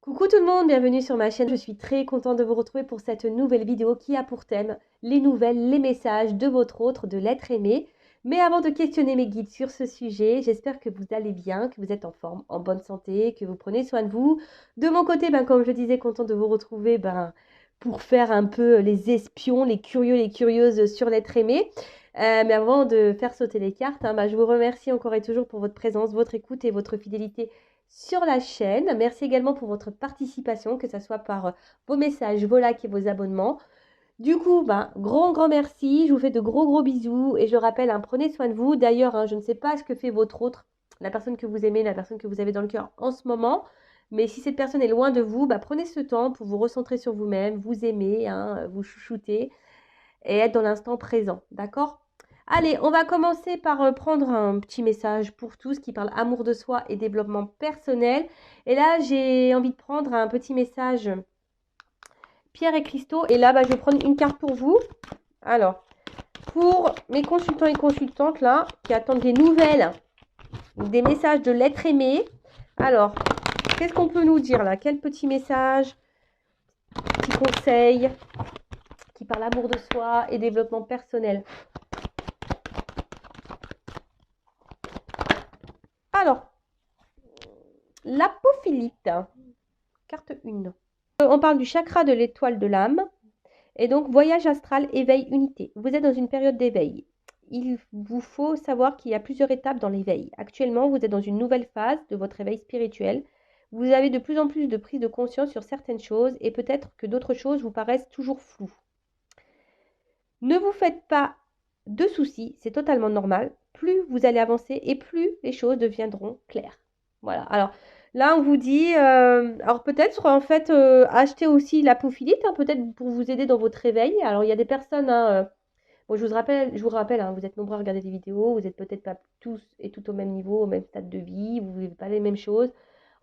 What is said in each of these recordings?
Coucou tout le monde, bienvenue sur ma chaîne. Je suis très contente de vous retrouver pour cette nouvelle vidéo qui a pour thème les nouvelles, les messages de votre autre, de l'être aimé. Mais avant de questionner mes guides sur ce sujet, j'espère que vous allez bien, que vous êtes en forme, en bonne santé, que vous prenez soin de vous. De mon côté, comme je disais, contente de vous retrouver pour faire un peu les espions, les curieux, les curieuses sur l'être aimé. Mais avant de faire sauter les cartes, je vous remercie encore et toujours pour votre présence, votre écoute et votre fidélité sur la chaîne. Merci également pour votre participation, que ce soit par vos messages, vos likes et vos abonnements. Du coup, grand merci. Je vous fais de gros bisous et je rappelle, prenez soin de vous. D'ailleurs, je ne sais pas ce que fait votre autre, la personne que vous aimez, la personne que vous avez dans le cœur en ce moment. Mais si cette personne est loin de vous, prenez ce temps pour vous recentrer sur vous-même, vous aimer, vous chouchouter et être dans l'instant présent. D'accord? Allez, on va commencer par prendre un petit message pour tous qui parle amour de soi et développement personnel. Et là, j'ai envie de prendre un petit message pierre et cristaux. Et là, je vais prendre une carte pour vous. Alors, pour mes consultants et consultantes là, qui attendent des nouvelles, des messages de l'être aimé. Alors, qu'est-ce qu'on peut nous dire là? Quel petit message, petit conseil qui parle amour de soi et développement personnel? Alors, l'apophilite, carte 1. On parle du chakra de l'étoile de l'âme. Et donc, voyage astral, éveil, unité. Vous êtes dans une période d'éveil. Il vous faut savoir qu'il y a plusieurs étapes dans l'éveil. Actuellement, vous êtes dans une nouvelle phase de votre éveil spirituel. Vous avez de plus en plus de prise de conscience sur certaines choses et peut-être que d'autres choses vous paraissent toujours floues. Ne vous faites pas de soucis, c'est totalement normal. Plus vous allez avancer et plus les choses deviendront claires. Voilà. Alors là, on vous dit, alors peut-être en fait acheter aussi l'apophilite, peut-être pour vous aider dans votre réveil. Alors il y a des personnes, bon, je vous rappelle, vous êtes nombreux à regarder des vidéos, vous n'êtes peut-être pas tous et tout au même niveau, au même stade de vie, vous ne vivez pas les mêmes choses.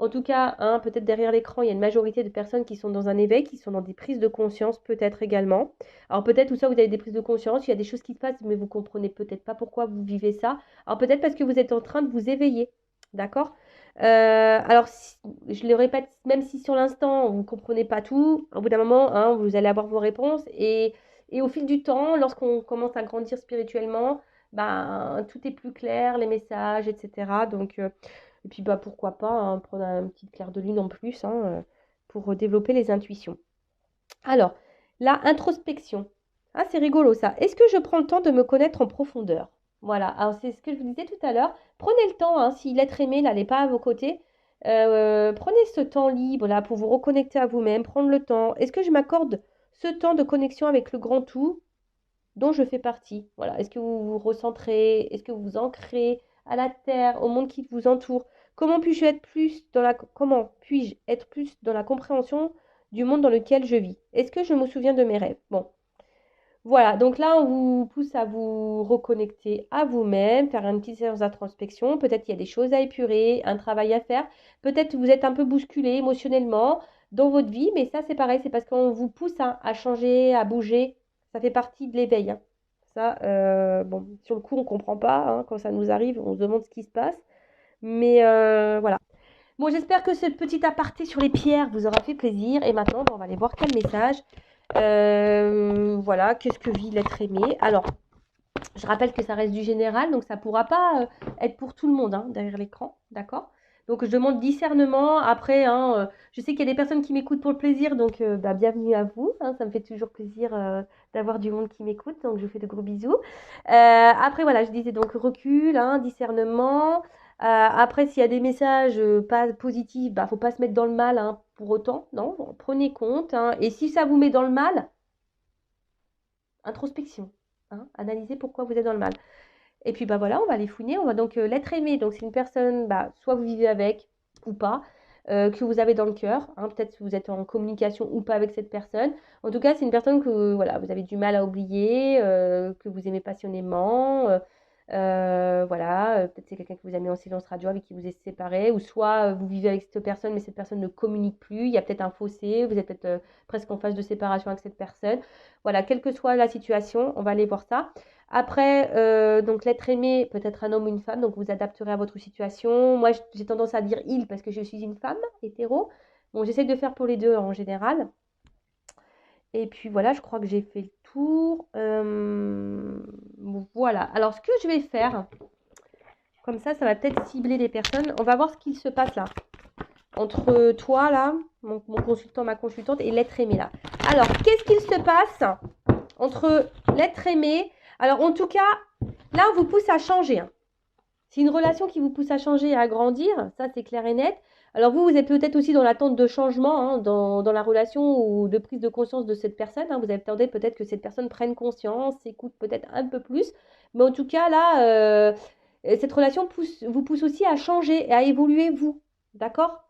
En tout cas, peut-être derrière l'écran, il y a une majorité de personnes qui sont dans un éveil, qui sont dans des prises de conscience peut-être également. Alors peut-être ou ça, vous avez des prises de conscience, il y a des choses qui se passent, mais vous comprenez peut-être pas pourquoi vous vivez ça. Alors peut-être parce que vous êtes en train de vous éveiller, d'accord? Alors, je le répète, même si sur l'instant, vous ne comprenez pas tout, au bout d'un moment, vous allez avoir vos réponses. Et au fil du temps, lorsqu'on commence à grandir spirituellement, tout est plus clair, les messages, etc. Donc, et puis pourquoi pas prendre un petit clair de lune en plus pour développer les intuitions. Alors, la introspection. Ah, c'est rigolo ça. Est-ce que je prends le temps de me connaître en profondeur? Voilà, alors c'est ce que je vous disais tout à l'heure. Prenez le temps, si l'être aimé là n'est pas à vos côtés, prenez ce temps libre là pour vous reconnecter à vous-même, prendre le temps. Est-ce que je m'accorde ce temps de connexion avec le grand tout dont je fais partie? Voilà, est-ce que vous vous recentrez? Est-ce que vous vous ancrez à la terre, au monde qui vous entoure? Comment puis-je être plus dans la compréhension du monde dans lequel je vis? Est-ce que je me souviens de mes rêves? Bon, voilà, donc là, on vous pousse à vous reconnecter à vous-même, faire une petite séance d'introspection. Peut-être qu'il y a des choses à épurer, un travail à faire. Peut-être que vous êtes un peu bousculé émotionnellement dans votre vie, mais ça, c'est pareil, c'est parce qu'on vous pousse à changer, à bouger. Ça fait partie de l'éveil. Ça, bon, sur le coup, on ne comprend pas. Quand ça nous arrive, on se demande ce qui se passe. Mais voilà. Bon, j'espère que ce petit aparté sur les pierres vous aura fait plaisir. Et maintenant, on va aller voir quel message. Voilà, qu'est-ce que vit l'être aimé? Alors, je rappelle que ça reste du général, donc ça ne pourra pas être pour tout le monde derrière l'écran, d'accord? Donc, je demande discernement. Après, je sais qu'il y a des personnes qui m'écoutent pour le plaisir, donc bienvenue à vous. Ça me fait toujours plaisir d'avoir du monde qui m'écoute, donc je vous fais de gros bisous. Après, voilà, je disais donc recul, discernement. Après, s'il y a des messages pas positifs, faut pas se mettre dans le mal pour autant, non? Prenez compte. Et si ça vous met dans le mal, introspection. Analysez pourquoi vous êtes dans le mal. Et puis voilà, on va les fouiner. On va donc l'être aimé. Donc c'est une personne, soit vous vivez avec ou pas, que vous avez dans le cœur. Peut-être que vous êtes en communication ou pas avec cette personne. En tout cas, c'est une personne que voilà, vous avez du mal à oublier, que vous aimez passionnément. Voilà, peut-être c'est quelqu'un que vous avez mis en silence radio avec qui vous êtes séparés, ou soit vous vivez avec cette personne, mais cette personne ne communique plus. Il y a peut-être un fossé, vous êtes peut-être presque en phase de séparation avec cette personne. Voilà, quelle que soit la situation, on va aller voir ça. Après, donc l'être aimé peut être un homme ou une femme, donc vous adapterez à votre situation. Moi, j'ai tendance à dire il parce que je suis une femme hétéro, Bon, j'essaie de faire pour les deux en général. Et puis voilà, je crois que j'ai fait le tour. Bon, voilà. Alors, ce que je vais faire, comme ça va peut-être cibler les personnes. On va voir ce qu'il se passe là. Entre toi, là, mon consultant, ma consultante, et l'être aimé, là. Alors, qu'est-ce qu'il se passe entre l'être aimé? Alors, en tout cas, là, on vous pousse à changer. Hein. C'est une relation qui vous pousse à changer et à grandir. Ça, c'est clair et net. Alors, vous êtes peut-être aussi dans l'attente de changement hein, dans la relation ou de prise de conscience de cette personne. Hein. Vous attendez peut-être que cette personne prenne conscience, s'écoute peut-être un peu plus. Mais en tout cas, là, cette relation vous pousse aussi à changer et à évoluer, vous. D'accord?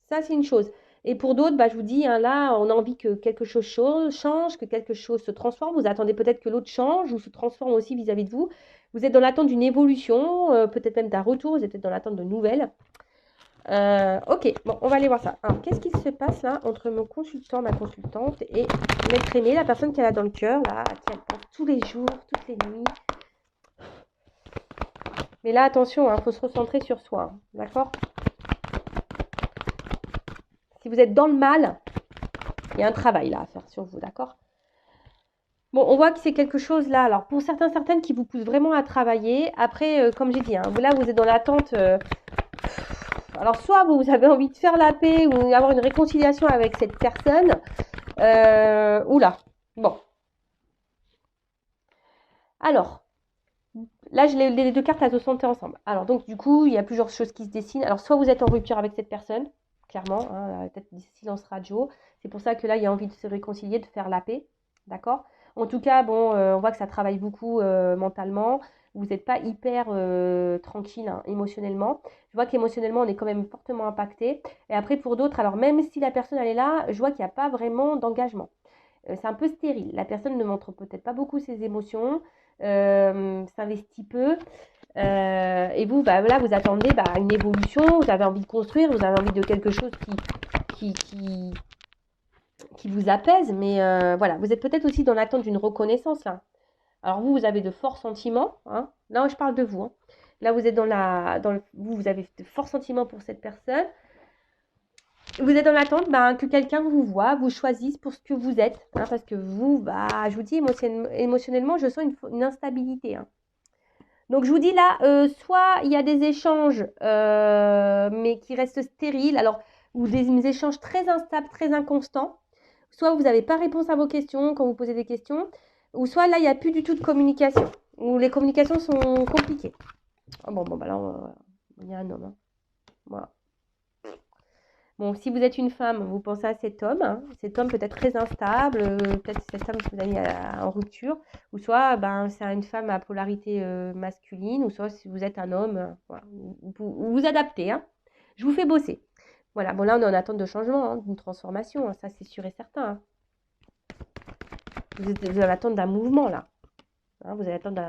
Ça, c'est une chose. Et pour d'autres, bah, je vous dis, hein, là, on a envie que quelque chose change, que quelque chose se transforme. Vous attendez peut-être que l'autre change ou se transforme aussi vis-à-vis de vous. Vous êtes dans l'attente d'une évolution, peut-être même d'un retour. Vous êtes peut-être dans l'attente de nouvelles. Ok, bon, on va aller voir ça. Alors, qu'est-ce qui se passe là entre mon consultant, ma consultante et l'être aimé, la personne qu'elle a dans le cœur, là, qui elle pense tous les jours, toutes les nuits. Mais là, attention, il faut se recentrer sur soi, hein, d'accord? Si vous êtes dans le mal, il y a un travail là à faire sur vous, d'accord? Bon, on voit que c'est quelque chose là. Alors, pour certains, certaines qui vous poussent vraiment à travailler. Après, comme j'ai dit, hein, là, vous êtes dans l'attente. Alors, soit vous avez envie de faire la paix ou avoir une réconciliation avec cette personne. Oula. Bon. Alors, là, les deux cartes, elles se sont ensemble. Alors, donc, du coup, il y a plusieurs choses qui se dessinent. Alors, soit vous êtes en rupture avec cette personne, clairement, hein, peut-être des silences radio. C'est pour ça que là, il y a envie de se réconcilier, de faire la paix. D'accord? En tout cas, bon, on voit que ça travaille beaucoup mentalement. Vous n'êtes pas hyper tranquille hein, émotionnellement. Je vois qu'émotionnellement, on est quand même fortement impacté. Et après, pour d'autres, alors même si la personne, elle est là, je vois qu'il n'y a pas vraiment d'engagement. C'est un peu stérile. La personne ne montre peut-être pas beaucoup ses émotions, s'investit peu. Et vous, bah, là, vous attendez bah, une évolution, vous avez envie de construire, vous avez envie de quelque chose qui, qui, qui vous apaise. Mais voilà, vous êtes peut-être aussi dans l'attente d'une reconnaissance là. Alors vous avez de forts sentiments. Hein. Là, je parle de vous. Hein. Là, vous êtes vous avez de forts sentiments pour cette personne. Vous êtes dans l'attente bah, que quelqu'un vous voit, vous choisisse pour ce que vous êtes. Hein, parce que vous, bah, je vous dis, émotionnellement, je sens une instabilité. Hein. Donc, je vous dis là, soit il y a des échanges, mais qui restent stériles, alors, ou des échanges très instables, très inconstants. Soit vous n'avez pas réponse à vos questions quand vous posez des questions, ou soit là, il n'y a plus du tout de communication, ou les communications sont compliquées. Oh, bon, bah là, il y a un homme. Hein. Voilà. Bon, si vous êtes une femme, vous pensez à cet homme. Hein. Cet homme peut être très instable, peut-être cette femme que vous avez en rupture, ou soit ben, c'est une femme à polarité masculine, ou soit si vous êtes un homme, voilà, vous adaptez. Hein. Je vous fais bosser. Voilà, bon là on est en attente de changement, hein, d'une transformation, hein, ça c'est sûr et certain. Hein. Vous êtes en attente d'un mouvement là. Hein, vous allez attendre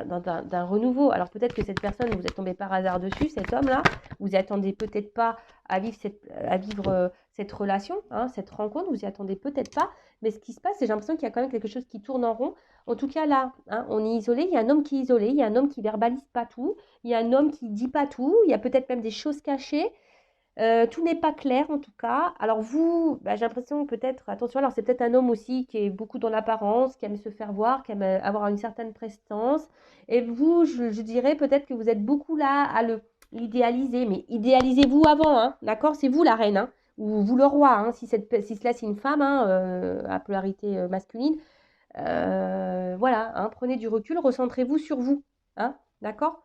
d'un renouveau. Alors peut-être que cette personne, vous êtes tombé par hasard dessus, cet homme-là, vous n'y attendez peut-être pas à vivre cette relation, hein, cette rencontre, vous n'y attendez peut-être pas. Mais ce qui se passe, c'est j'ai l'impression qu'il y a quand même quelque chose qui tourne en rond. En tout cas là, hein, on est isolé, il y a un homme qui est isolé, il y a un homme qui verbalise pas tout, il y a un homme qui dit pas tout, il y a peut-être même des choses cachées. Tout n'est pas clair en tout cas. Alors vous, bah, j'ai l'impression peut-être, attention, alors c'est peut-être un homme aussi qui est beaucoup dans l'apparence, qui aime se faire voir, qui aime avoir une certaine prestance. Et vous, je dirais peut-être que vous êtes beaucoup là à l'idéaliser, mais idéalisez-vous avant, hein, d'accord? C'est vous la reine, hein, ou vous le roi, hein, si cela c'est une femme hein, à polarité masculine. Voilà, hein, prenez du recul, recentrez-vous sur vous, hein, d'accord?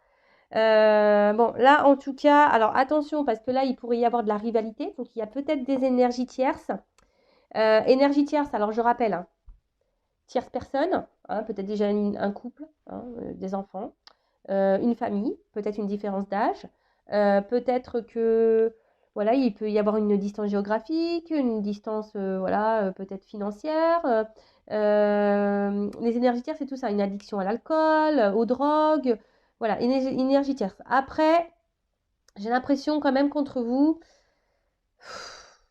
Bon, là, en tout cas, alors attention, parce que là, il pourrait y avoir de la rivalité. Donc, il y a peut-être des énergies tierces. Énergie tierce, alors je rappelle, hein, tierce personne, hein, peut-être déjà un couple, hein, des enfants, une famille, peut-être une différence d'âge. Peut-être que, voilà, il peut y avoir une distance géographique, une distance, voilà, peut-être financière. Les énergies tierces, c'est tout ça, une addiction à l'alcool, aux drogues. Voilà, énergie tierce. Après, j'ai l'impression quand même qu'entre vous,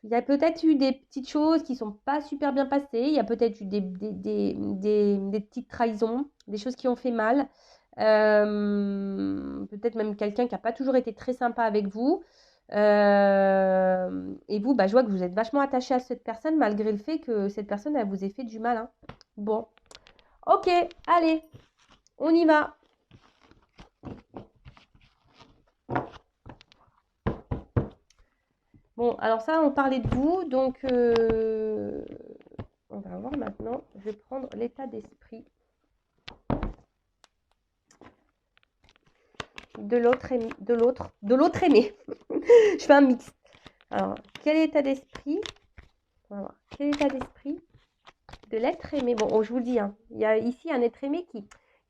il y a peut-être eu des petites choses qui ne sont pas super bien passées. Il y a peut-être eu des petites trahisons, des choses qui ont fait mal. Peut-être même quelqu'un qui n'a pas toujours été très sympa avec vous. Et Et vous, bah, je vois que vous êtes vachement attaché à cette personne malgré le fait que cette personne, elle vous ait fait du mal, hein. Bon, ok, allez, on y va. Bon, alors ça, on parlait de vous, donc on va voir maintenant. Je vais prendre l'état d'esprit de l'autre aimé. Je fais un mix. Alors, quel état d'esprit? On va voir. Quel état d'esprit de l'être aimé? Bon, je vous le dis, hein, il y a ici un être aimé qui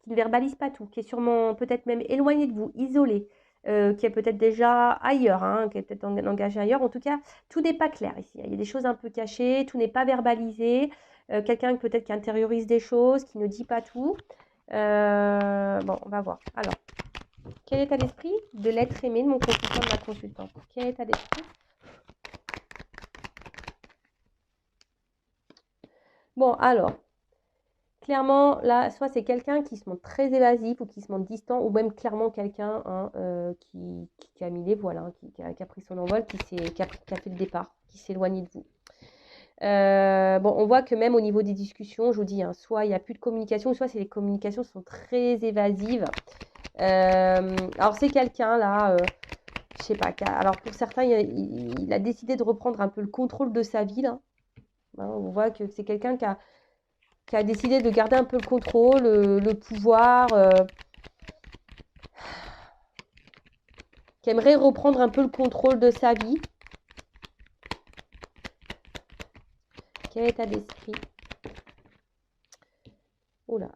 ne verbalise pas tout, qui est sûrement peut-être même éloigné de vous, isolé, qui est peut-être déjà ailleurs, hein, qui est peut-être engagé ailleurs. En tout cas, tout n'est pas clair ici. Il y a des choses un peu cachées, tout n'est pas verbalisé. Quelqu'un peut-être qui intériorise des choses, qui ne dit pas tout. Bon, on va voir. Alors, quel état d'esprit de l'être aimé de mon consultant, de ma consultante? Quel état d'esprit? Bon, alors, clairement, là, soit c'est quelqu'un qui se montre très évasif ou qui se montre distant, ou même clairement quelqu'un, hein, qui a mis les voiles, hein, qui a pris son envol, qui a fait le départ, qui s'est éloigné de vous. Bon, on voit que même au niveau des discussions, je vous dis, hein, soit il n'y a plus de communication, soit les communications sont très évasives. Alors c'est quelqu'un là, je sais pas, alors pour certains, il a décidé de reprendre un peu le contrôle de sa vie là. Hein, on voit que c'est quelqu'un qui a décidé de garder un peu le contrôle, le pouvoir, qui aimerait reprendre un peu le contrôle de sa vie. Quel état d'esprit? Oula.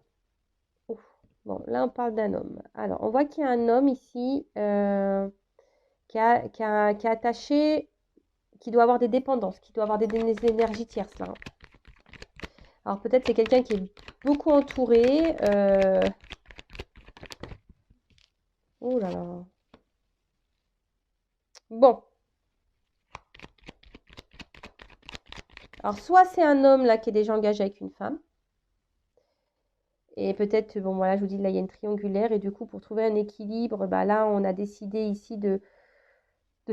Ouf. Bon, là on parle d'un homme. Alors, on voit qu'il y a un homme ici qui est attaché, qui doit avoir des dépendances, qui doit avoir des énergies tierces là. Alors peut-être c'est quelqu'un qui est beaucoup entouré. Oh là là. Bon. Alors soit c'est un homme là qui est déjà engagé avec une femme. Et peut-être, bon voilà, je vous dis, là il y a une triangulaire. Et du coup, pour trouver un équilibre, bah, là on a décidé ici de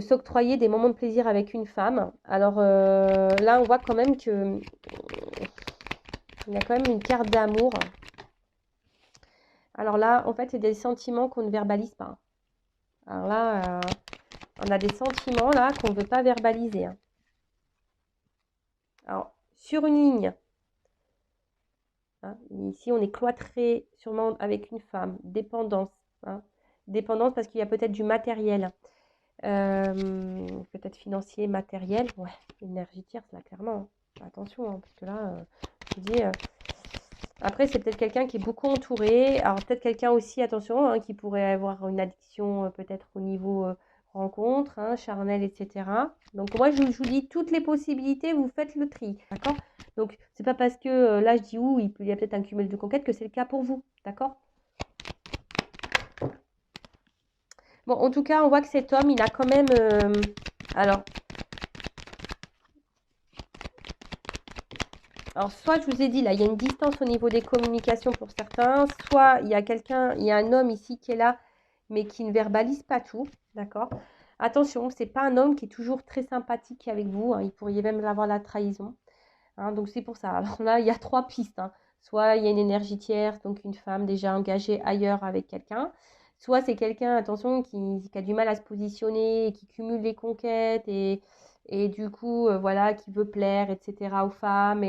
s'octroyer des moments de plaisir avec une femme. Alors là on voit quand même que il y a quand même une carte d'amour. Alors là, en fait, c'est des sentiments qu'on ne verbalise pas. Alors là, on a des sentiments là qu'on ne veut pas verbaliser. Hein. Alors, sur une ligne, hein, ici on est cloîtré sûrement avec une femme, dépendance. Hein, dépendance parce qu'il y a peut-être du matériel, peut-être financier, matériel. Ouais, énergie tierce là, clairement. Hein. Attention, hein, parce que là, je vous dis... Après, c'est peut-être quelqu'un qui est beaucoup entouré. Alors, peut-être quelqu'un aussi, attention, hein, qui pourrait avoir une addiction peut-être au niveau rencontre, hein, charnel, etc. Donc, moi, je vous dis toutes les possibilités, vous faites le tri, d'accord? Donc, c'est pas parce que là, je dis il y a peut-être un cumul de conquêtes que c'est le cas pour vous, d'accord? Bon, en tout cas, on voit que cet homme, il a quand même... Alors, soit je vous ai dit, là, il y a une distance au niveau des communications pour certains, soit il y a un homme ici qui est là, mais qui ne verbalise pas tout, d'accord? Attention, c'est pas un homme qui est toujours très sympathique avec vous, hein, il pourrait même avoir la trahison, hein, donc c'est pour ça. Alors là, il y a trois pistes, hein. Soit il y a une énergie tierce, donc une femme déjà engagée ailleurs avec quelqu'un, soit c'est quelqu'un, attention, qui a du mal à se positionner, qui cumule les conquêtes et du coup, voilà, qui veut plaire, etc. aux femmes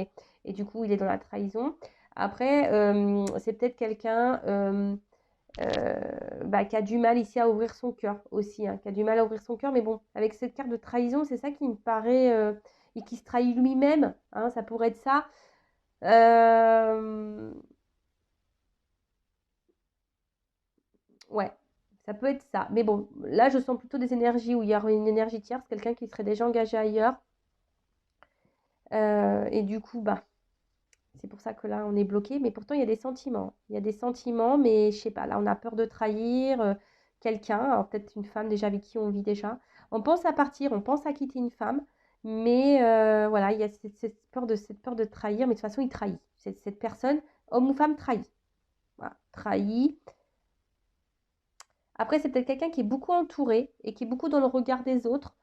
et du coup, il est dans la trahison. Après, c'est peut-être quelqu'un qui a du mal ici à ouvrir son cœur aussi, hein, qui a du mal à ouvrir son cœur. Mais bon, avec cette carte de trahison, c'est ça qui me paraît... et qui se trahit lui-même, hein, ça pourrait être ça. Ouais, ça peut être ça. Mais bon, là, je sens plutôt des énergies où il y aurait une énergie tierce, quelqu'un qui serait déjà engagé ailleurs. Et du coup, bah, c'est pour ça que là, on est bloqué. Mais pourtant, il y a des sentiments. Il y a des sentiments, mais je sais pas, là, on a peur de trahir quelqu'un. Alors, peut-être une femme déjà avec qui on vit déjà. On pense à partir, on pense à quitter une femme. Mais voilà, il y a cette peur de trahir. Mais de toute façon, il trahit. Cette personne, homme ou femme, trahit. Voilà, trahit. Après, c'est peut-être quelqu'un qui est beaucoup entouré et qui est beaucoup dans le regard des autres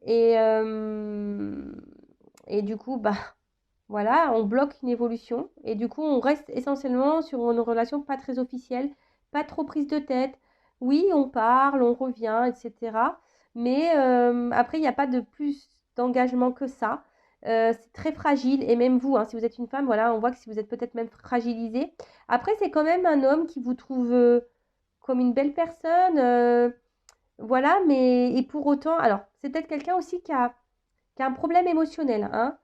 Et, euh, et du coup, bah, voilà, on bloque une évolution. Et du coup, on reste essentiellement sur une relation pas très officielle, pas trop prise de tête. Oui, on parle, on revient, etc. Mais après, il n'y a pas de plus d'engagement que ça. C'est très fragile. Et même vous, hein, si vous êtes une femme, voilà, on voit que si vous êtes peut-être même fragilisée. Après, c'est quand même un homme qui vous trouve comme une belle personne. Voilà, mais et pour autant, alors, c'est peut-être quelqu'un aussi qui a un problème émotionnel, hein,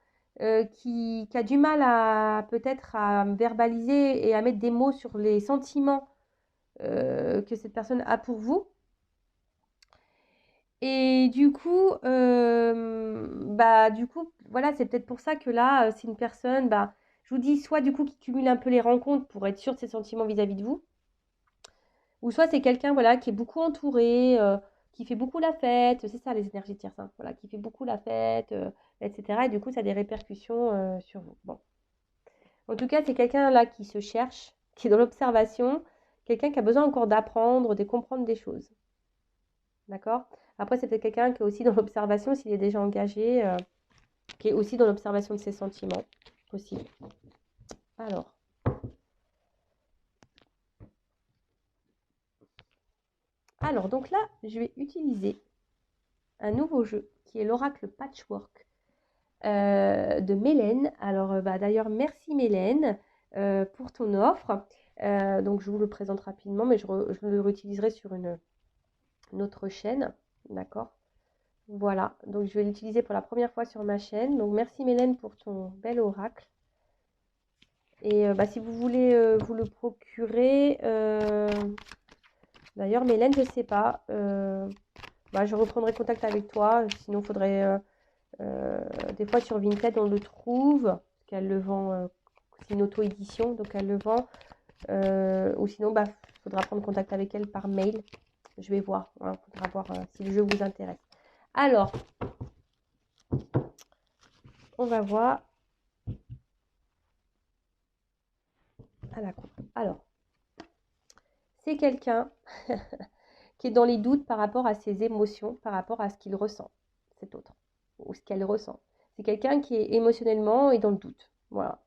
qui a du mal à peut-être à verbaliser et à mettre des mots sur les sentiments que cette personne a pour vous. Et du coup, voilà, c'est peut-être pour ça que là, c'est une personne, bah, je vous dis, soit du coup qui cumule un peu les rencontres pour être sûr de ses sentiments vis-à-vis de vous, ou soit c'est quelqu'un, voilà, qui est beaucoup entouré, qui fait beaucoup la fête, c'est ça les énergies de tierce, voilà, qui fait beaucoup la fête, etc. Et du coup, ça a des répercussions sur vous. Bon. En tout cas, c'est quelqu'un là qui se cherche, qui est dans l'observation, quelqu'un qui a besoin encore d'apprendre, de comprendre des choses. D'accord? Après, c'est peut-être quelqu'un qui est aussi dans l'observation, s'il est déjà engagé, qui est aussi dans l'observation de ses sentiments. Possible. Alors. Alors, donc là, je vais utiliser un nouveau jeu qui est l'oracle Patchwork de Mélène. Alors, bah, d'ailleurs, merci Mélène pour ton offre. Donc, je vous le présente rapidement, mais je le réutiliserai sur une autre chaîne. D'accord? Voilà. Donc, je vais l'utiliser pour la première fois sur ma chaîne. Donc, merci Mélène pour ton bel oracle. Et bah, si vous voulez vous le procurer, d'ailleurs, Mélène, je ne sais pas. Bah, je reprendrai contact avec toi. Sinon, il faudrait. Des fois sur Vinted on le trouve, parce qu'elle le vend, c'est une auto-édition, donc elle le vend. Ou sinon, bah, faudra prendre contact avec elle par mail. Je vais voir, hein, faudra voir si le jeu vous intéresse. Alors, on va voir à la coupe. Alors, c'est quelqu'un qui est dans les doutes par rapport à ses émotions, par rapport à ce qu'il ressent, cet autre, ou ce qu'elle ressent. C'est quelqu'un qui est émotionnellement et dans le doute. Voilà.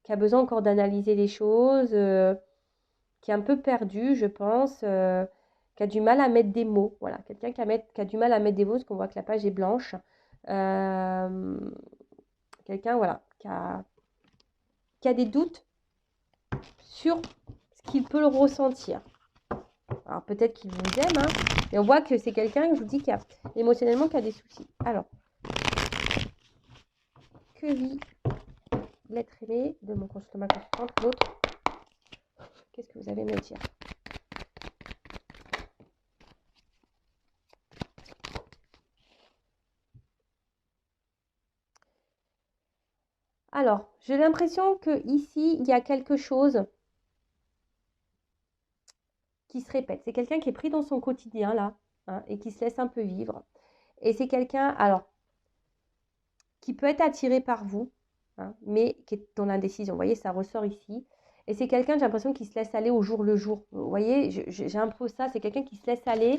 Qui a besoin encore d'analyser les choses, qui est un peu perdu, je pense, qui a du mal à mettre des mots. Voilà, quelqu'un qui a du mal à mettre des mots, parce qu'on voit que la page est blanche. Quelqu'un, voilà, qui a des doutes sur ce qu'il peut le ressentir. Alors peut-être qu'il vous aime, hein, mais on voit que c'est quelqu'un, je vous dis, qui a émotionnellement qui a des soucis. Alors, que vit l'être aimé de mon consultant consultante, l'autre? Qu'est-ce que vous avez à me dire? Alors, j'ai l'impression que ici il y a quelque chose qui se répète. C'est quelqu'un qui est pris dans son quotidien, là, hein, et qui se laisse un peu vivre. Et c'est quelqu'un, alors, qui peut être attiré par vous, hein, mais qui est dans l'indécision. Vous voyez, ça ressort ici. Et c'est quelqu'un, j'ai l'impression, qui se laisse aller au jour le jour. Vous voyez, j'ai un peu ça, c'est quelqu'un qui se laisse aller,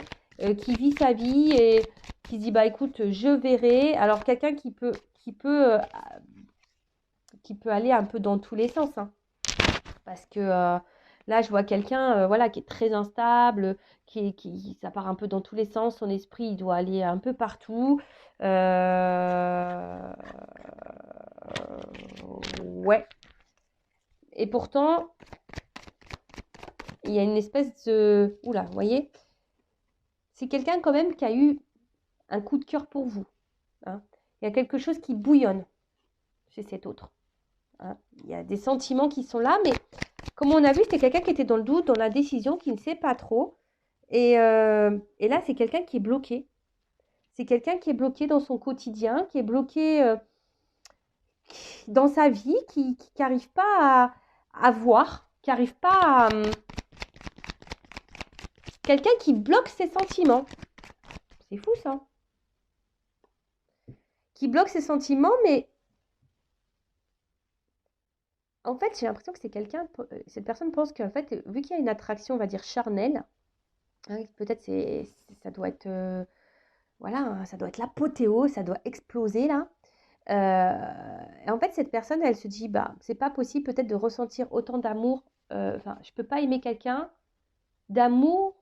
qui vit sa vie et qui se dit, bah écoute, je verrai. Alors, quelqu'un qui peut aller un peu dans tous les sens, hein. Parce que là, je vois quelqu'un voilà, qui est très instable, ça part un peu dans tous les sens. Son esprit, il doit aller un peu partout. Ouais. Et pourtant, il y a une espèce de... Oula, vous voyez? C'est quelqu'un quand même qui a eu un coup de cœur pour vous, hein. Il y a quelque chose qui bouillonne chez cet autre, hein. Il y a des sentiments qui sont là, mais comme on a vu, c'était quelqu'un qui était dans le doute, dans la décision, qui ne sait pas trop. Et là, c'est quelqu'un qui est bloqué. C'est quelqu'un qui est bloqué dans son quotidien, qui est bloqué dans sa vie, qui n'arrive pas à voir, qui n'arrive pas à... Quelqu'un qui bloque ses sentiments. C'est fou ça. Qui bloque ses sentiments, mais en fait, j'ai l'impression que c'est quelqu'un... Cette personne pense qu'en fait, vu qu'il y a une attraction, on va dire, charnelle, Hein, peut-être ça doit être, voilà, hein, ça doit être l'apothéose, ça doit exploser là. Et en fait, cette personne, elle se dit, bah, c'est pas possible peut-être de ressentir autant d'amour. Enfin, je peux pas aimer quelqu'un d'amour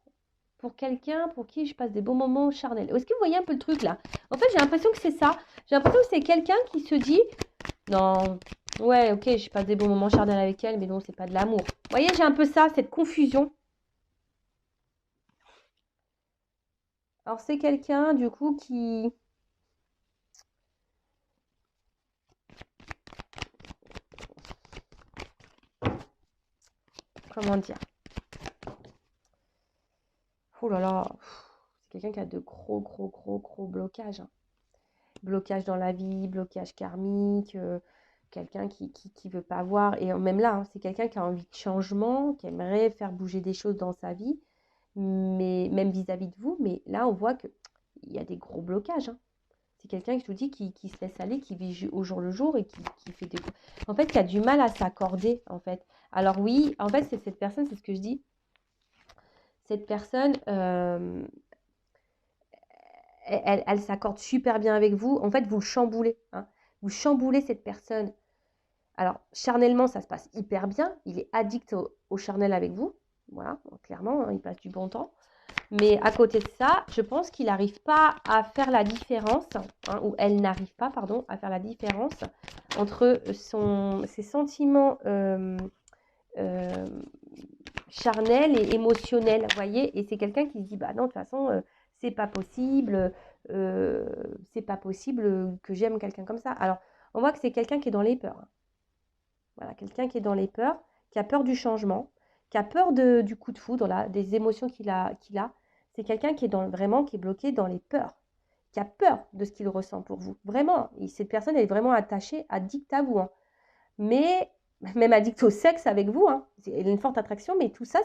pour quelqu'un pour qui je passe des bons moments charnels. Est-ce que vous voyez un peu le truc là? En fait, j'ai l'impression que c'est ça. J'ai l'impression que c'est quelqu'un qui se dit, non, ouais, ok, je passe des bons moments charnels avec elle, mais non, c'est pas de l'amour. Vous voyez, j'ai un peu ça, cette confusion. Alors, c'est quelqu'un, du coup, qui... Comment dire? Oh là là, c'est quelqu'un qui a de gros blocages, hein. Blocage dans la vie, blocage karmique, quelqu'un qui veut pas voir. Et même là, hein, c'est quelqu'un qui a envie de changement, qui aimerait faire bouger des choses dans sa vie, mais même vis-à-vis de vous. Mais là, on voit qu'il y a des gros blocages, hein. C'est quelqu'un, je vous dis, qui se laisse aller, qui vit au jour le jour et qui fait des... En fait, qui a du mal à s'accorder, en fait. Alors oui, en fait, c'est cette personne, c'est ce que je dis. Cette personne, elle s'accorde super bien avec vous. En fait, vous le chamboulez, hein. Vous chamboulez cette personne. Alors, charnellement, ça se passe hyper bien. Il est addict au charnel avec vous. Voilà, clairement, hein, il passe du bon temps. Mais à côté de ça, je pense qu'il n'arrive pas à faire la différence, hein, ou elle n'arrive pas, pardon, à faire la différence entre ses sentiments euh, charnels et émotionnels, vous voyez. Et c'est quelqu'un qui se dit, bah non, de toute façon, c'est pas possible, c'est pas possible que j'aime quelqu'un comme ça. Alors, on voit que c'est quelqu'un qui est dans les peurs, hein. Voilà, quelqu'un qui est dans les peurs, qui a peur du changement, qui a peur du coup de foudre, là, des émotions qu'il a. C'est quelqu'un qui est vraiment qui est bloqué dans les peurs, qui a peur de ce qu'il ressent pour vous. Vraiment, cette personne est vraiment attachée, addict à vous, hein. Mais même addict au sexe avec vous, hein. Elle a une forte attraction, mais tout ça,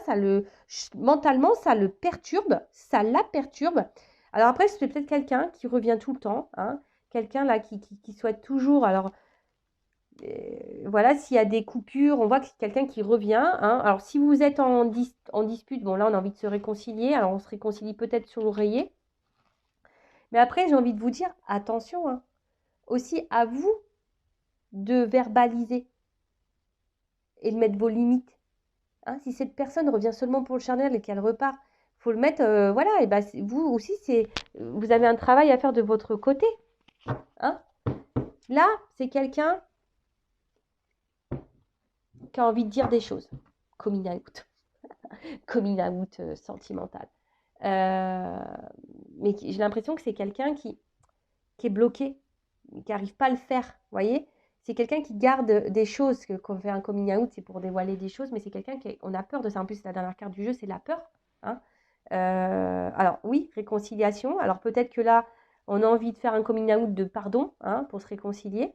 mentalement, ça le perturbe, ça la perturbe. Alors après, c'est peut-être quelqu'un qui revient tout le temps, hein, quelqu'un là qui souhaite toujours. Alors voilà, s'il y a des coupures, on voit que c'est quelqu'un qui revient, hein. Alors, si vous êtes en dispute, bon, là, on a envie de se réconcilier. Alors, on se réconcilie peut-être sur l'oreiller. Mais après, j'ai envie de vous dire, attention, hein, aussi à vous de verbaliser et de mettre vos limites, hein. Si cette personne revient seulement pour le charnel et qu'elle repart, il faut le mettre, voilà. Et ben, vous aussi, vous avez un travail à faire de votre côté, hein. Là, c'est quelqu'un qui a envie de dire des choses. Coming out. Coming out sentimental. Mais j'ai l'impression que c'est quelqu'un qui est bloqué, qui n'arrive pas à le faire, vous voyez. C'est quelqu'un qui garde des choses, qu'on fait un coming out, c'est pour dévoiler des choses, mais c'est quelqu'un on a peur de ça. En plus, la dernière carte du jeu, c'est la peur, hein. Alors oui, réconciliation. Alors peut-être que là, on a envie de faire un coming out de pardon, hein, pour se réconcilier,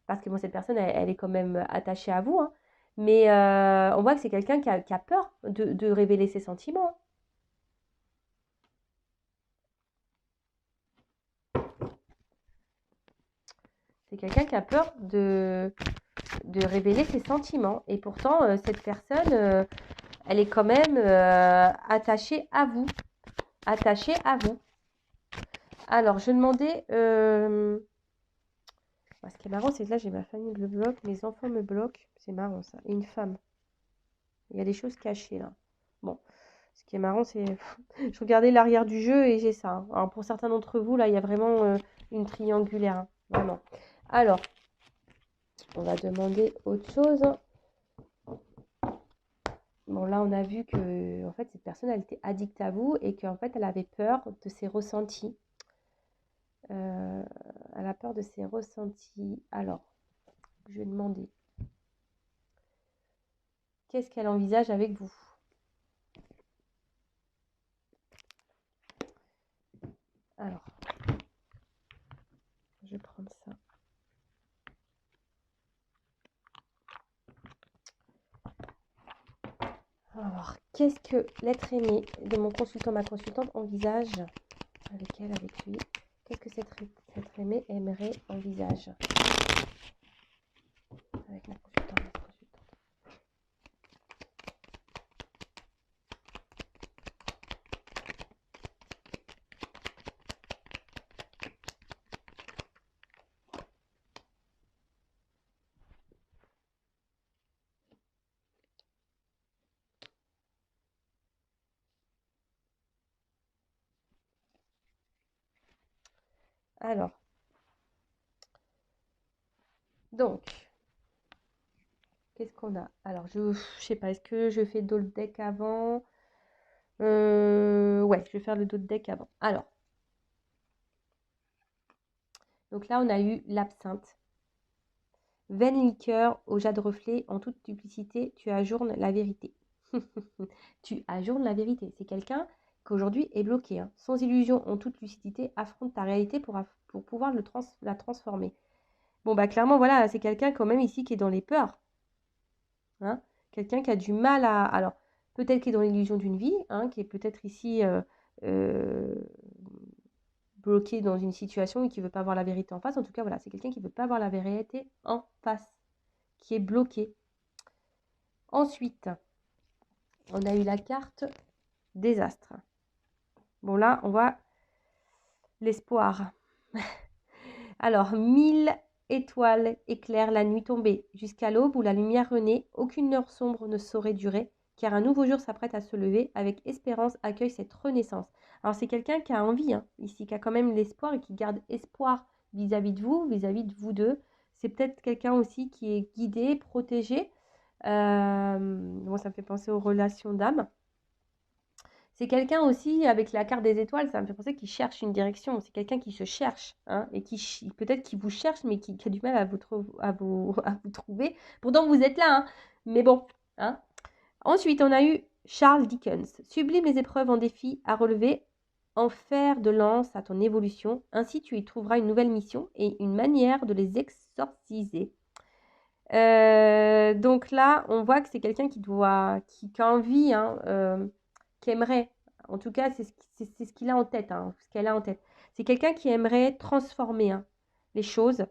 parce que bon, cette personne, elle est quand même attachée à vous, hein. Mais on voit que c'est quelqu'un qui a peur de révéler ses sentiments, hein. C'est quelqu'un qui a peur de révéler ses sentiments. Et pourtant, cette personne, elle est quand même attachée à vous. Attachée à vous. Alors, je demandais... ce qui est marrant, c'est que là, j'ai ma famille me bloque, mes enfants me bloquent. C'est marrant, ça. Et une femme. Il y a des choses cachées, là. Bon. Ce qui est marrant, c'est... je regardais l'arrière du jeu et j'ai ça, hein. Alors, pour certains d'entre vous, là, il y a vraiment une triangulaire, hein. Vraiment. Alors, on va demander autre chose. Bon, là, on a vu que en fait, cette personne, elle était addicte à vous et qu'en fait, elle avait peur de ses ressentis. Elle a peur de ses ressentis. Alors, je vais demander, qu'est-ce qu'elle envisage avec vous? Alors, je vais prendre ça. Alors, qu'est-ce que l'être aimé de mon consultant, ma consultante envisage avec elle, avec lui? Qu'est-ce que cet être aimé aimerait envisage avec ma consultante, ma consultante? Alors, donc, qu'est-ce qu'on a? Alors, je sais pas, est-ce que je fais d'autres deck avant? Ouais, je vais faire le d'autres deck avant. Alors, donc là, on a eu l'absinthe. Vaine liqueur au jade reflet, en toute duplicité, tu ajournes la vérité. Tu ajournes la vérité. C'est quelqu'un qui aujourd'hui est bloqué, hein. Sans illusion, en toute lucidité, affronte ta réalité pour pouvoir la transformer. Bon, bah clairement, voilà, c'est quelqu'un quand même ici qui est dans les peurs, hein. Quelqu'un qui a du mal à... Alors, peut-être qui est dans l'illusion d'une vie, hein, qui est peut-être ici euh, bloqué dans une situation et qui ne veut pas voir la vérité en face. En tout cas, voilà, c'est quelqu'un qui ne veut pas voir la vérité en face, qui est bloqué. Ensuite, on a eu la carte désastre. Bon, là, on voit l'espoir. Alors, 1000 étoiles éclairent la nuit tombée. Jusqu'à l'aube où la lumière renaît, aucune heure sombre ne saurait durer, car un nouveau jour s'apprête à se lever. Avec espérance, accueille cette renaissance. Alors, c'est quelqu'un qui a envie, hein, ici, qui a quand même l'espoir et qui garde espoir vis-à-vis de vous deux. C'est peut-être quelqu'un aussi qui est guidé, protégé. Bon, ça me fait penser aux relations d'âme. C'est quelqu'un aussi, avec la carte des étoiles, ça me fait penser qu'il cherche une direction. C'est quelqu'un qui se cherche, hein, et qui peut-être qui vous cherche, mais qui a du mal à vous trouver. Pourtant, vous êtes là, hein, mais bon. Hein. Ensuite, on a eu Charles Dickens. Sublime les épreuves en défi à relever, en fer de lance à ton évolution. Ainsi, tu y trouveras une nouvelle mission et une manière de les exorciser. Donc là, on voit que c'est quelqu'un qui a envie, hein, qui aimerait, en tout cas, c'est ce qu'il a en tête, hein, ce qu'elle a en tête. C'est quelqu'un qui aimerait transformer, hein, les choses,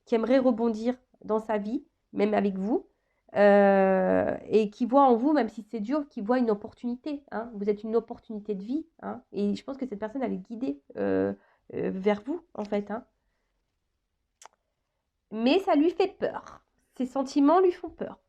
qui aimerait rebondir dans sa vie, même avec vous, et qui voit en vous, même si c'est dur, qui voit une opportunité, hein. Vous êtes une opportunité de vie, hein, et je pense que cette personne, elle est guidée vers vous, en fait, hein. Mais ça lui fait peur. Ses sentiments lui font peur.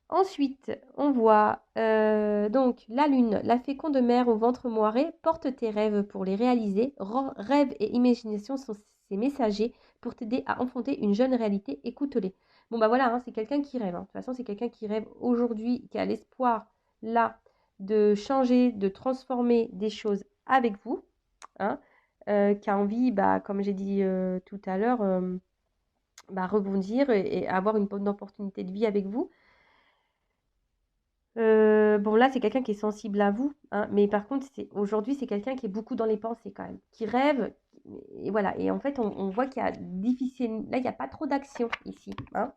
Ensuite, on voit donc la lune, la féconde mère au ventre moiré, porte tes rêves pour les réaliser. Rêves et imagination sont ses messagers pour t'aider à enfanter une jeune réalité. Écoute-les. Bon, bah voilà, hein, c'est quelqu'un qui rêve, hein. De toute façon, c'est quelqu'un qui rêve aujourd'hui, qui a l'espoir là de changer, de transformer des choses avec vous, hein, qui a envie, bah, comme j'ai dit tout à l'heure, bah, rebondir et avoir une bonne opportunité de vie avec vous. Bon, là, c'est quelqu'un qui est sensible à vous, hein, mais par contre, aujourd'hui, c'est quelqu'un qui est beaucoup dans les pensées quand même, qui rêve, et voilà. Et en fait, on voit qu'il y a difficile, là, il n'y a pas trop d'action ici, hein.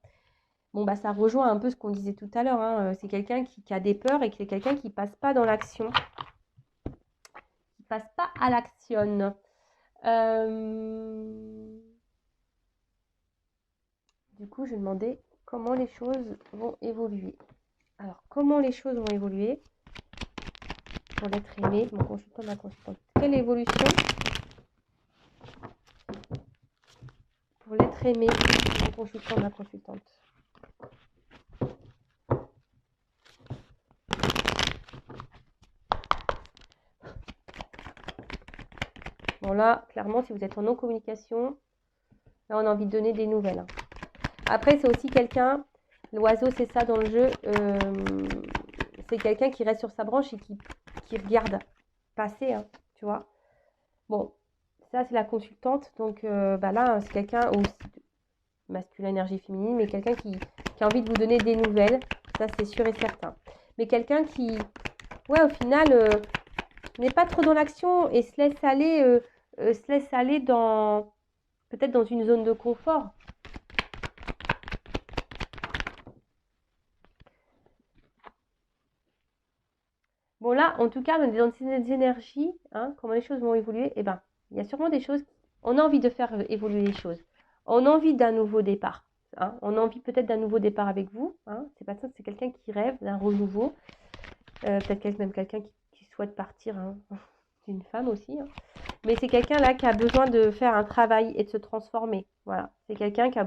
Bon, bah, ça rejoint un peu ce qu'on disait tout à l'heure, hein. C'est quelqu'un qui a des peurs et qui est quelqu'un qui passe pas dans l'action, qui passe pas à l'action. Du coup, je demandais comment les choses vont évoluer. Alors, comment les choses vont évoluer pour l'être aimé, mon consultant, ma consultante. Quelle évolution pour l'être aimé, mon consultant, ma consultante. Bon là, clairement, si vous êtes en non-communication, là, on a envie de donner des nouvelles, hein. Après, c'est aussi quelqu'un, l'oiseau, c'est ça dans le jeu, c'est quelqu'un qui reste sur sa branche et qui regarde passer, hein, tu vois. Bon, ça, c'est la consultante. Donc, bah là, c'est quelqu'un aussi masculin, énergie féminine, mais quelqu'un qui a envie de vous donner des nouvelles. Ça, c'est sûr et certain. Mais quelqu'un qui, ouais, au final, n'est pas trop dans l'action et se laisse aller dans, peut-être dans une zone de confort. Bon là, en tout cas, on est dans ces énergies, hein, comment les choses vont évoluer, eh ben, il y a sûrement des choses, on a envie de faire évoluer les choses. On a envie d'un nouveau départ, hein. On a envie peut-être d'un nouveau départ avec vous, hein. C'est pas ça, c'est quelqu'un qui rêve d'un renouveau. Peut-être même quelqu'un qui souhaite partir, hein. C'est une femme aussi, hein. Mais c'est quelqu'un là qui a besoin de faire un travail et de se transformer. Voilà, c'est quelqu'un qui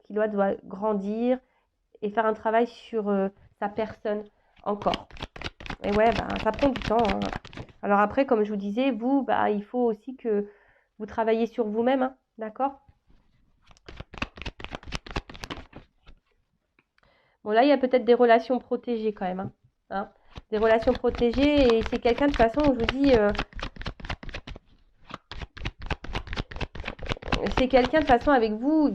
doit grandir et faire un travail sur sa personne encore. Et ouais, bah, ça prend du temps, hein. Alors après, comme je vous disais, vous, bah, il faut aussi que Vous travaillez sur vous-même, hein, d'accord? Bon, là, il y a peut-être des relations protégées quand même, hein, hein. Des relations protégées, et c'est quelqu'un de toute façon, je vous dis, c'est quelqu'un de toute façon avec vous,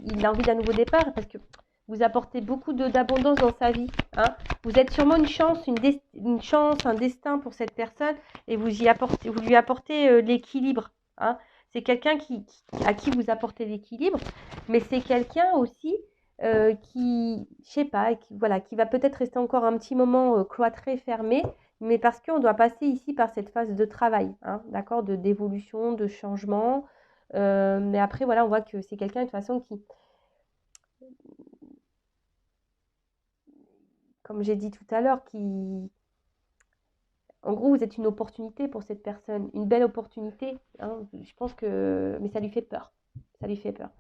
il a envie d'un nouveau départ parce que vous apportez beaucoup d'abondance dans sa vie, hein. Vous êtes sûrement une chance, une chance, un destin pour cette personne, et vous lui apportez l'équilibre, hein. C'est quelqu'un à qui vous apportez l'équilibre, mais c'est quelqu'un aussi qui, je sais pas, voilà, qui va peut-être rester encore un petit moment cloîtré, fermé, mais parce qu'on doit passer ici par cette phase de travail, hein, d'accord, d'évolution, de changement. Mais après, voilà, on voit que c'est quelqu'un de toute façon qui, comme j'ai dit tout à l'heure, en gros, vous êtes une opportunité pour cette personne, une belle opportunité, hein. Je pense que, mais ça lui fait peur, ça lui fait peur.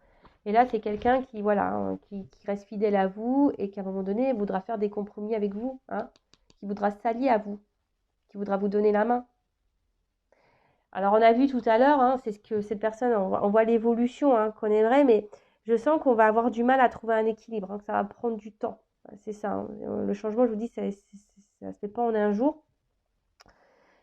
Et là, c'est quelqu'un qui, voilà, hein, qui reste fidèle à vous et qui, à un moment donné, voudra faire des compromis avec vous, hein, qui voudra s'allier à vous, qui voudra vous donner la main. Alors, on a vu tout à l'heure, hein, c'est ce que cette personne, on voit l'évolution hein, qu'on aimerait, mais je sens qu'on va avoir du mal à trouver un équilibre, hein, que ça va prendre du temps. C'est ça, hein. Le changement, je vous dis, ça ne se fait pas en un jour.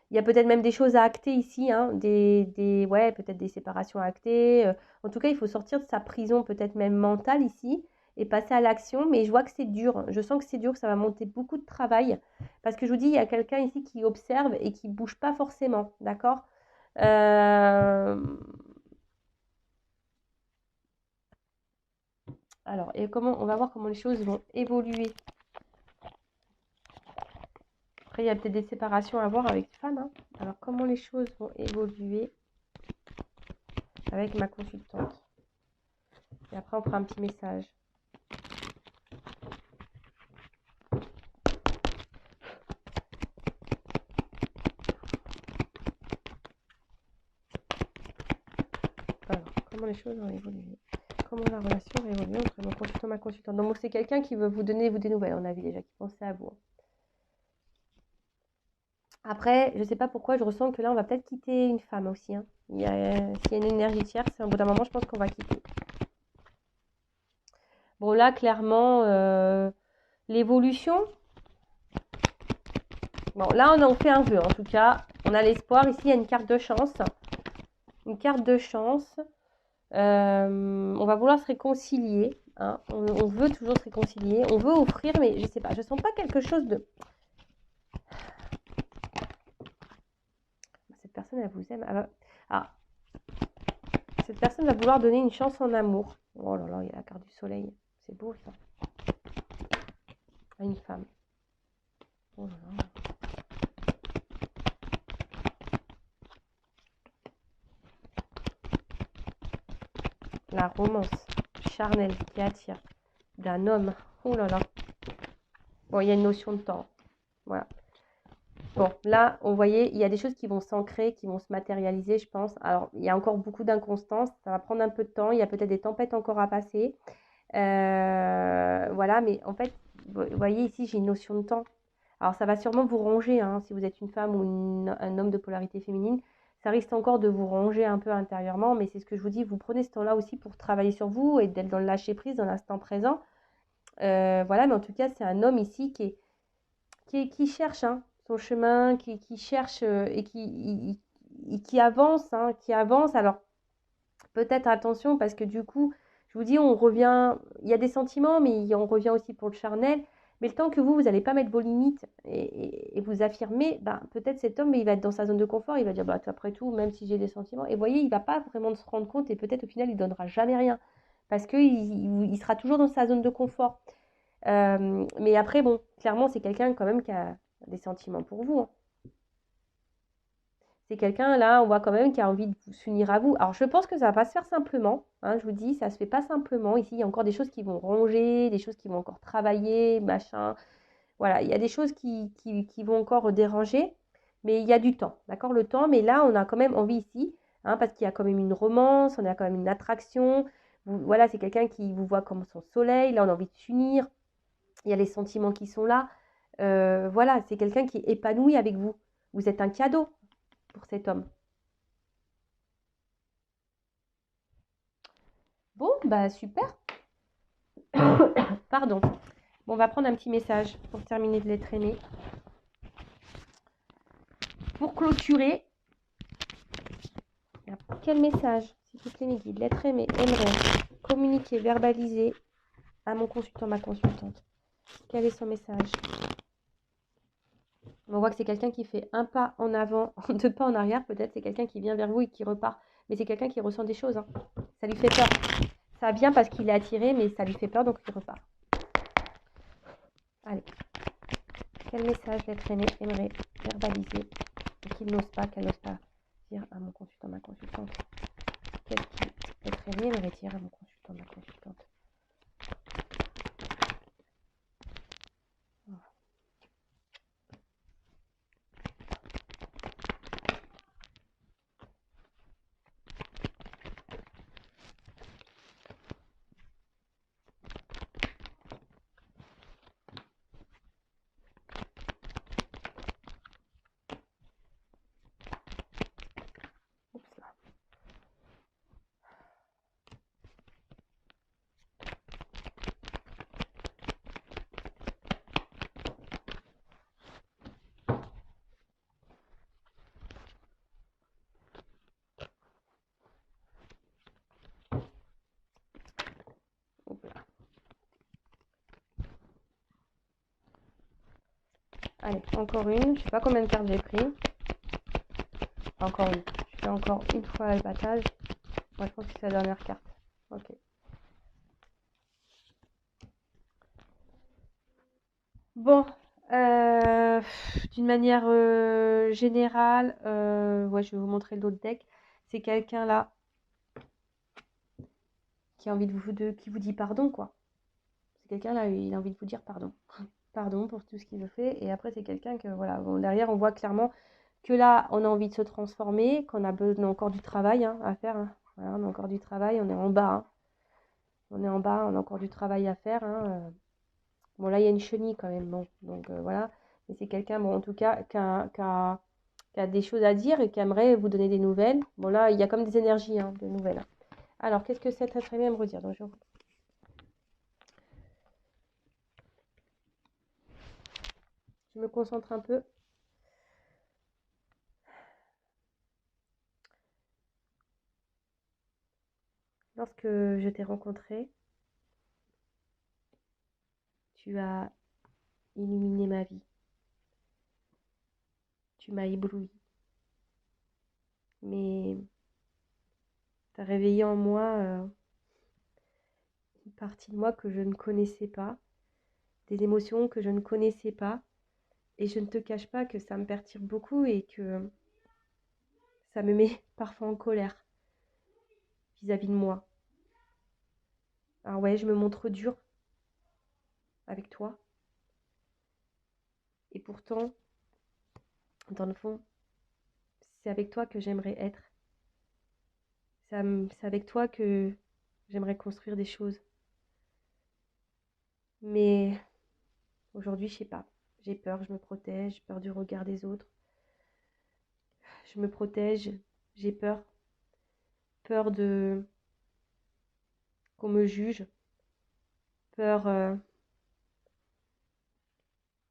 Il y a peut-être même des choses à acter ici, hein, ouais, peut-être des séparations à acter. En tout cas, il faut sortir de sa prison, peut-être même mentale ici, et passer à l'action. Mais je vois que c'est dur. Je sens que c'est dur, que ça va monter beaucoup de travail. Parce que je vous dis, il y a quelqu'un ici qui observe et qui ne bouge pas forcément. D'accord. Alors, et on va voir comment les choses vont évoluer. Après, il y a peut-être des séparations à voir avec femme, hein. Alors, comment les choses vont évoluer avec ma consultante. Et après, on fera un petit message. Alors, comment les choses vont évoluer? Comment la relation va évoluer entre mon consultant et ma consultante? Donc, c'est quelqu'un qui veut vous donner des nouvelles. On a vu déjà qui pensait à vous. Après, je ne sais pas pourquoi, je ressens que là, on va peut-être quitter une femme aussi, hein. S'il y a une énergie tierce, au bout d'un moment, je pense qu'on va quitter. Bon, là, clairement, l'évolution. Bon, là, on en fait un vœu, en tout cas. On a l'espoir. Ici, il y a une carte de chance. Une carte de chance. On va vouloir se réconcilier, hein. On veut toujours se réconcilier. On veut offrir, mais je ne sais pas. Je ne sens pas quelque chose de... Cette personne, elle vous aime. Ah, cette personne va vouloir donner une chance en amour. Oh là là, il y a la carte du soleil. C'est beau, ça. À une femme. Oh là là. La romance charnelle qui attire d'un homme. Oh là là. Bon, il y a une notion de temps. Voilà. Bon, là, on voyait, il y a des choses qui vont s'ancrer, qui vont se matérialiser, je pense. Alors, il y a encore beaucoup d'inconstance. Ça va prendre un peu de temps. Il y a peut-être des tempêtes encore à passer. Voilà, mais en fait, vous voyez ici, j'ai une notion de temps. Alors, ça va sûrement vous ronger, hein, si vous êtes une femme ou un homme de polarité féminine. Ça risque encore de vous ronger un peu intérieurement, mais c'est ce que je vous dis, vous prenez ce temps-là aussi pour travailler sur vous et d'être dans le lâcher-prise, dans l'instant présent. Voilà, mais en tout cas, c'est un homme ici qui cherche hein, son chemin, qui cherche et qui avance, hein, qui avance. Alors, peut-être attention, parce que du coup, je vous dis, on revient, il y a des sentiments, mais on revient aussi pour le charnel. Mais le temps que vous n'allez pas mettre vos limites et vous affirmer, ben, peut-être cet homme, il va être dans sa zone de confort, il va dire, bah, après tout, même si j'ai des sentiments, et vous voyez, il ne va pas vraiment se rendre compte, et peut-être au final, il ne donnera jamais rien, parce qu'il sera toujours dans sa zone de confort. Mais après, bon, clairement, c'est quelqu'un quand même qui a des sentiments pour vous, hein. C'est quelqu'un, là, on voit quand même qui a envie de s'unir à vous. Alors, je pense que ça va pas se faire simplement, hein, je vous dis, ça se fait pas simplement. Ici, il y a encore des choses qui vont ronger, des choses qui vont encore travailler, machin. Voilà, il y a des choses qui vont encore déranger, mais il y a du temps, d'accord, le temps. Mais là, on a quand même envie ici, hein, parce qu'il y a quand même une romance, on a quand même une attraction. Voilà, c'est quelqu'un qui vous voit comme son soleil. Là, on a envie de s'unir. Il y a les sentiments qui sont là. Voilà, c'est quelqu'un qui est épanoui avec vous. Vous êtes un cadeau pour cet homme. Bon, bah super. Pardon. Bon, on va prendre un petit message pour terminer de les traîner. Pour clôturer, quel message, s'il vous plaît, mes guides, l'être aimé aimerait communiquer, verbaliser à mon consultant, ma consultante. Quel est son message? On voit que c'est quelqu'un qui fait un pas en avant, deux pas en arrière, peut-être. C'est quelqu'un qui vient vers vous et qui repart. Mais c'est quelqu'un qui ressent des choses. Hein. Ça lui fait peur. Ça vient parce qu'il est attiré, mais ça lui fait peur, donc il repart. Allez. Quel message l'être aimé aimerait verbaliser et qu'il n'ose pas, qu'elle n'ose pas dire à mon consultant, ma consultante? Qu'est-ce qui l'être aimé aimerait dire à mon consultant, ma consultante? Oups là. Oups là. Allez, encore une. Je sais pas combien de cartes j'ai pris. Encore une. Je fais encore une fois le battage. Moi, je pense que c'est la dernière carte. Ok. Bon, d'une manière générale, ouais, je vais vous montrer l'autre deck. C'est quelqu'un là qui a envie qui vous dit pardon, quoi. C'est quelqu'un là, il a envie de vous dire pardon. Pardon pour tout ce qu'il fait. Et après, c'est quelqu'un que, voilà, bon, derrière, on voit clairement que là, on a envie de se transformer, qu'on a besoin encore du travail hein, à faire. Hein. Voilà, on a encore du travail, on est en bas. Hein. On est en bas, on a encore du travail à faire. Hein. Bon, là, il y a une chenille quand même. Bon, donc voilà. Mais c'est quelqu'un, bon, en tout cas, qui a des choses à dire et qui aimerait vous donner des nouvelles. Bon, là, il y a comme des énergies hein, de nouvelles. Alors, qu'est-ce que c'est très très bien me redire? Donc, je me concentre un peu. Lorsque je t'ai rencontré, tu as illuminé ma vie. Tu m'as ébloui. Mais tu as réveillé en moi une partie de moi que je ne connaissais pas, des émotions que je ne connaissais pas. Et je ne te cache pas que ça me perturbe beaucoup et que ça me met parfois en colère vis-à-vis de moi. Alors ouais, je me montre dure avec toi. Et pourtant, dans le fond, c'est avec toi que j'aimerais être. C'est avec toi que j'aimerais construire des choses. Mais aujourd'hui, je sais pas. J'ai peur, je me protège, j'ai peur du regard des autres. Je me protège, j'ai peur. Peur de qu'on me juge. Peur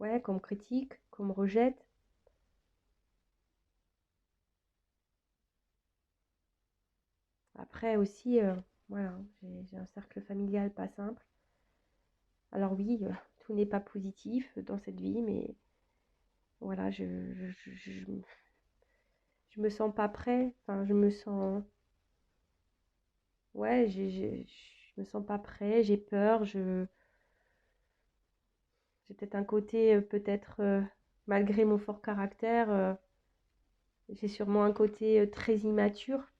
ouais, qu'on me critique, qu'on me rejette. Après aussi, voilà, j'ai un cercle familial pas simple. Alors oui, tout n'est pas positif dans cette vie, mais voilà, je me sens pas prêt. Enfin, je me sens, ouais, je me sens pas prêt. J'ai peur. J'ai peut-être un côté, peut-être malgré mon fort caractère, j'ai sûrement un côté très immature,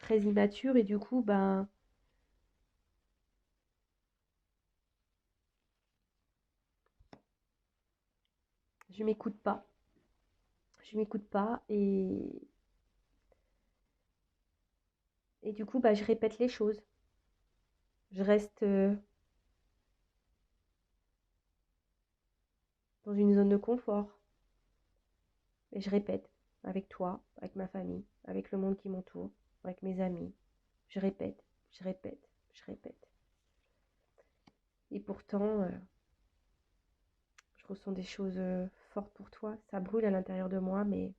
et du coup, ben, je m'écoute pas. Je m'écoute pas et du coup, bah, je répète les choses. Je reste dans une zone de confort et je répète avec toi, avec ma famille, avec le monde qui m'entoure, avec mes amis. Je répète, je répète. ressens des choses fortes pour toi. Ça brûle à l'intérieur de moi, mais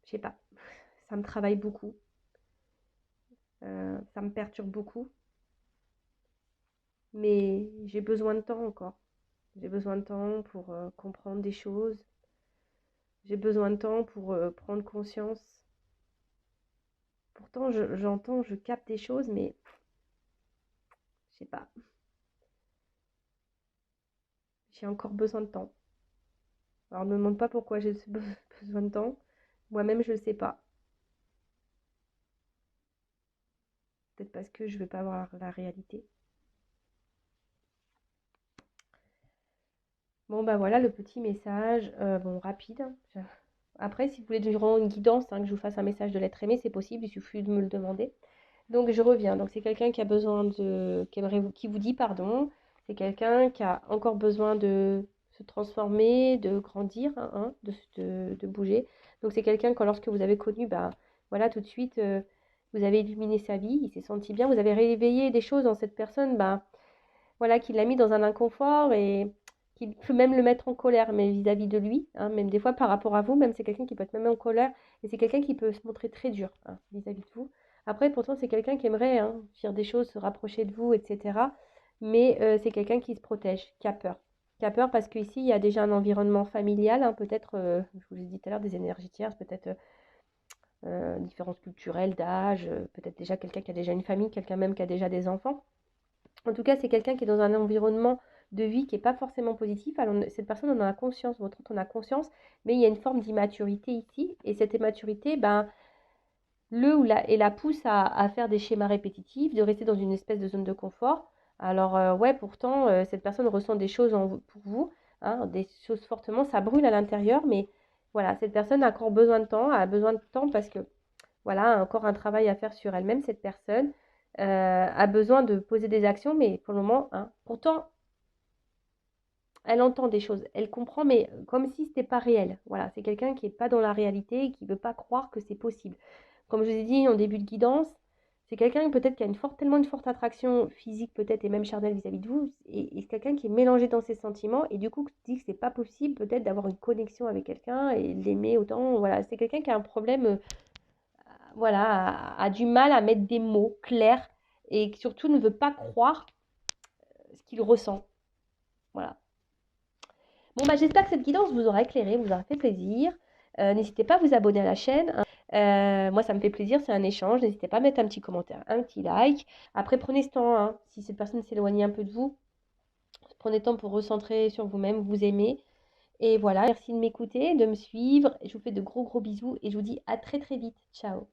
je sais pas. Ça me travaille beaucoup. Ça me perturbe beaucoup. Mais j'ai besoin de temps encore. J'ai besoin de temps pour comprendre des choses. J'ai besoin de temps pour prendre conscience. Pourtant, j'entends, je capte des choses, mais je sais pas. J'ai encore besoin de temps. Alors, ne me demande pas pourquoi j'ai besoin de temps. Moi-même, je ne sais pas. Peut-être parce que je ne veux pas voir la réalité. Bon, bah voilà le petit message. Bon, rapide. Après, si vous voulez durant une guidance, hein, que je vous fasse un message de l'être aimé, c'est possible. Il suffit de me le demander. Donc, je reviens. Donc, c'est quelqu'un qui a besoin de... qui vous dit pardon. C'est quelqu'un qui a encore besoin de se transformer, de grandir, hein, de bouger. Donc, c'est quelqu'un que lorsque vous avez connu, bah, voilà, tout de suite, vous avez illuminé sa vie, il s'est senti bien. Vous avez réveillé des choses dans cette personne, bah, voilà, qui l'a mis dans un inconfort et qui peut même le mettre en colère, mais vis-à-vis de lui, hein, même des fois par rapport à vous, même c'est quelqu'un qui peut être même en colère, et c'est quelqu'un qui peut se montrer très dur, hein, vis-à-vis de vous. Après, pourtant, c'est quelqu'un qui aimerait, hein, faire des choses, se rapprocher de vous, etc. Mais c'est quelqu'un qui se protège, qui a peur. Qui a peur parce qu'ici, il y a déjà un environnement familial, hein, peut-être, je vous l'ai dit tout à l'heure, des énergies tierces, peut-être différences culturelles, d'âge, peut-être déjà quelqu'un qui a déjà une famille, quelqu'un même qui a déjà des enfants. En tout cas, c'est quelqu'un qui est dans un environnement de vie qui n'est pas forcément positif. Alors, cette personne en a conscience, votre autre en a conscience, mais il y a une forme d'immaturité ici. Et cette immaturité, ben, et la pousse à faire des schémas répétitifs, de rester dans une espèce de zone de confort. Alors, ouais, pourtant, cette personne ressent des choses pour vous, hein, des choses fortement, ça brûle à l'intérieur, mais voilà, cette personne a encore besoin de temps, a besoin de temps parce que voilà, encore un travail à faire sur elle-même, cette personne a besoin de poser des actions, mais pour le moment, hein, pourtant, elle entend des choses, elle comprend, mais comme si ce n'était pas réel. Voilà, c'est quelqu'un qui n'est pas dans la réalité et qui ne veut pas croire que c'est possible. Comme je vous ai dit en début de guidance, c'est quelqu'un peut-être qui a tellement une forte attraction physique peut-être et même charnelle vis-à-vis de vous, et c'est quelqu'un qui est mélangé dans ses sentiments et du coup dit que c'est pas possible peut-être d'avoir une connexion avec quelqu'un et l'aimer autant. Voilà, c'est quelqu'un qui a un problème voilà, a du mal à mettre des mots clairs et qui surtout ne veut pas croire ce qu'il ressent. Voilà. Bon, bah, j'espère que cette guidance vous aura éclairé, vous aura fait plaisir. N'hésitez pas à vous abonner à la chaîne, hein. Moi, ça me fait plaisir, c'est un échange. N'hésitez pas à mettre un petit commentaire, un petit like. Après, prenez ce temps, hein, si cette personne s'éloigne un peu de vous, prenez le temps pour recentrer sur vous-même, vous aimer. Et voilà, merci de m'écouter, de me suivre. Je vous fais de gros bisous et je vous dis à très vite. Ciao.